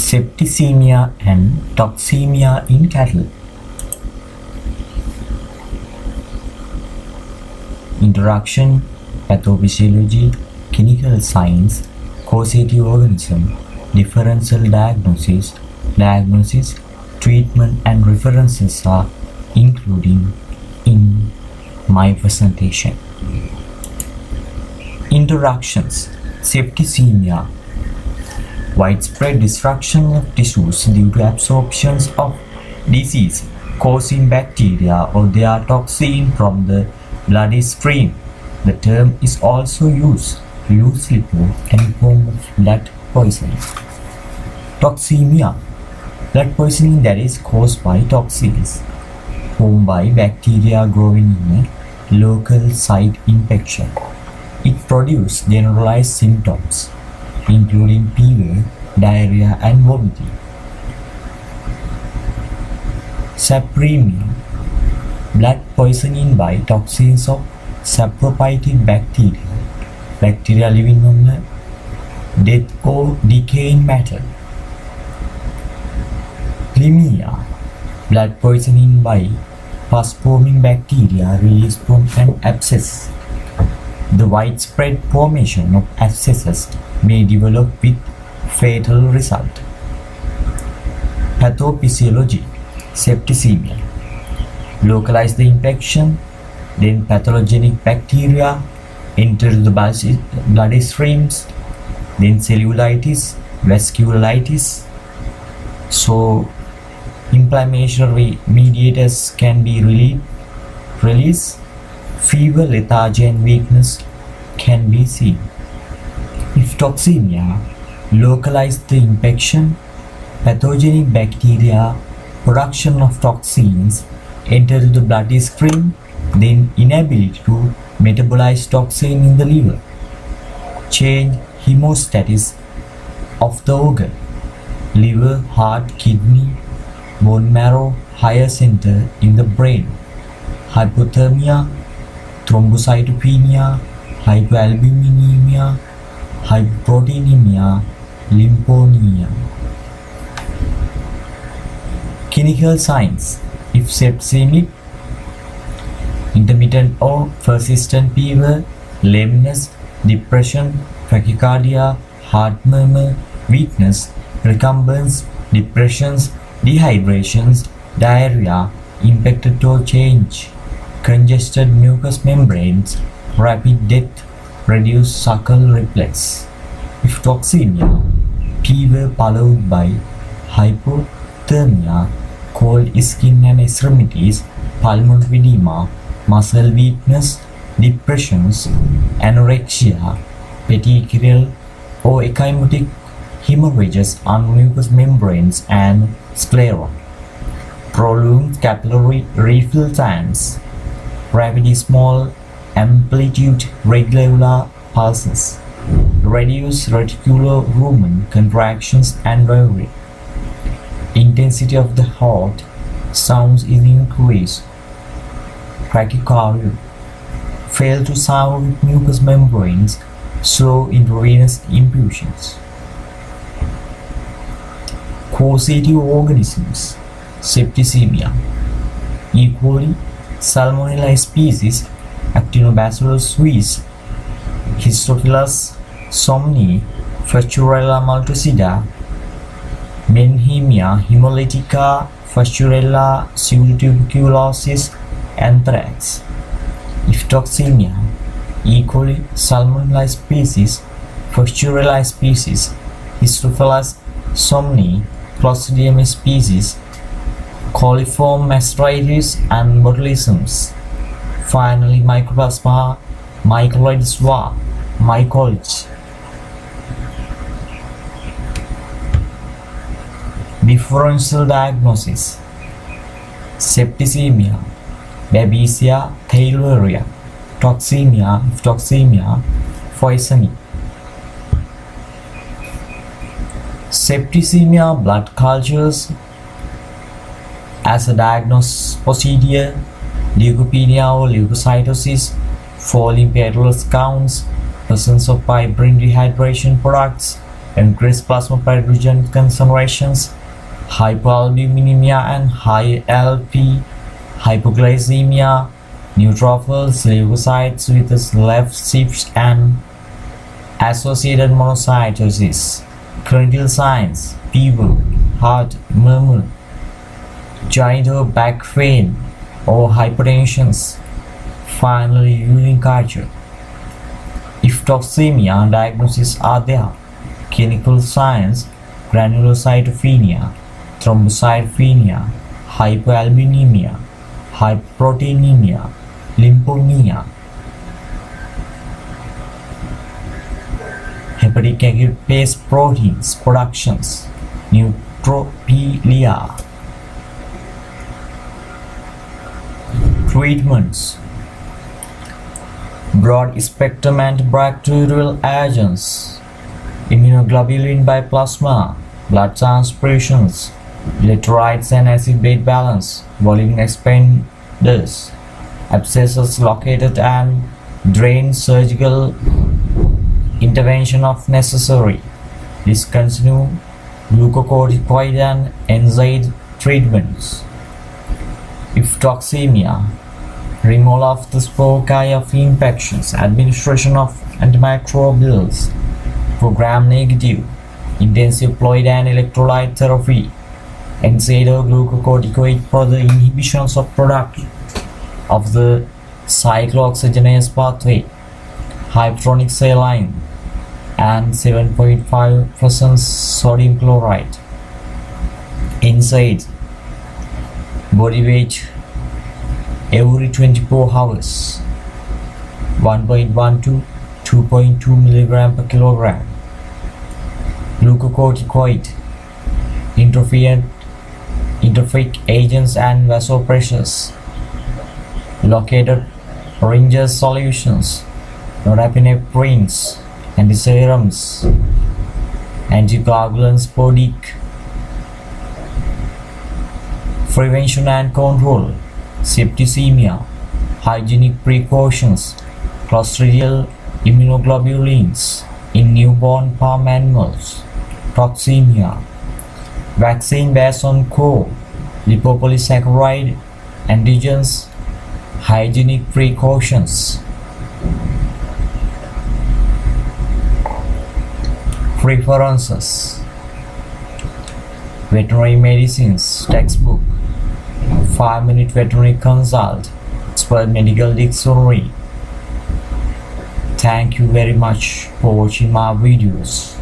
Septicemia and Toxemia in cattle. Introduction, Pathophysiology, Clinical Science, Causative Organism, Differential Diagnosis, Treatment and references are included in my presentation. Introductions. Septicemia, widespread destruction of tissues due to absorption of disease-causing bacteria or their toxin from the bloodstream. The term is also used loosely for any form of blood poisoning. Toxemia, blood poisoning that is caused by toxins formed by bacteria growing in a local site infection. It produces generalized symptoms including fever, diarrhea and vomiting. Septicemia, blood poisoning by toxins of saprophytic bacteria living on a dead or decaying matter. Limia, blood poisoning by pus-forming bacteria released from an abscess. The widespread formation of abscesses may develop with fatal result. Pathophysiology, septicemia, localize the infection, then pathogenic bacteria enter the blood streams, then cellulitis, vasculitis. So inflammatory mediators can be released. Fever, lethargy and weakness can be seen. If toxemia, localize the infection, pathogenic bacteria, production of toxins enter the bloodstream, then inability to metabolize toxin in the liver, change hemostasis of the organ, liver, heart, kidney, bone marrow, higher center in the brain, hypothermia, thrombocytopenia, hypoalbuminemia, hypoproteinemia, lymphopenia. Clinical signs. If septicemic, intermittent or persistent fever, lameness, depression, tachycardia, heart murmur, weakness, recumbency, depressions, dehydrations, diarrhea, infected or change, congested mucous membranes, rapid death, reduced suckle reflex. If toxemia, fever followed by hypothermia, cold skin and extremities, pulmonary edema, muscle weakness, depressions, anorexia, petechial or ecchymotic hemorrhages on mucous membranes and sclera, prolonged capillary refill times, rapid small amplitude regular pulses, reduced reticular-lumen contractions and diarrhea. Intensity of the heart sounds is increased. Tachycardia, fail to sound with mucous membranes, slow intravenous infusions. Causative organisms, septicemia, E. coli, Salmonella species, Actinobacillus suis, Histophilus somni, Fastulella multocida, Menhemia hemolytica, Fastulella pseudotuberculosis, anthrax. If toxemia, E. coli, Salmonella species, Fastulella species, Histophilus somni, Clostridium species, coliform mastitis and botulisms. Finally, Mycoplasma mycoides var, mycoids. Differential diagnosis. Septicemia, Babesia theileria, toxemia, poisoning. Septicemia blood cultures as a diagnosis procedure, leukopenia or leukocytosis, falling platelet counts, presence of fibrin dehydration products, increased plasma pyrogen concentrations, hypoalbuminemia and high LP, hypoglycemia, neutrophils, leukocytes with left shift and associated monocytosis, clinical signs, fever, heart murmur, joint or back pain or hypertension, finally urine culture. If toxemia diagnoses are there, clinical signs, granulocytopenia, thrombocytopenia, hypoalbuminemia, hyperproteinemia, lymphomia, hepatic acute phase proteins productions, neutropenia. Treatments: broad spectrum antibacterial agents, immunoglobulin by plasma, blood transfusions, electrolytes and acid-base balance, volume expanders, abscesses located and drained, surgical intervention if necessary. Discontinue glucocorticoid and NSAID treatments. If toxemia, removal of the foci of infections, administration of antimicrobials for gram-negative, intensive fluid and electrolyte therapy, NSAID or glucocorticoid for the inhibitions of production of the cyclooxygenase pathway, hypertonic saline, and 7.5% sodium chloride. NSAID, body weight every 24 hours, 1.1 to 2.2 mg per kilogram. Glucocorticoid, interferic agents and vasopressors, located Ringer's solutions, norepineprines, antiserums, anticoagulants, podic. Prevention and control: septicemia, hygienic precautions, clostridial immunoglobulins in newborn farm animals, toxemia, vaccine based on core lipopolysaccharide antigens, hygienic precautions. Preferences: veterinary medicines textbook, 5-minute veterinary consult, expert medical dictionary. Thank you very much for watching my videos.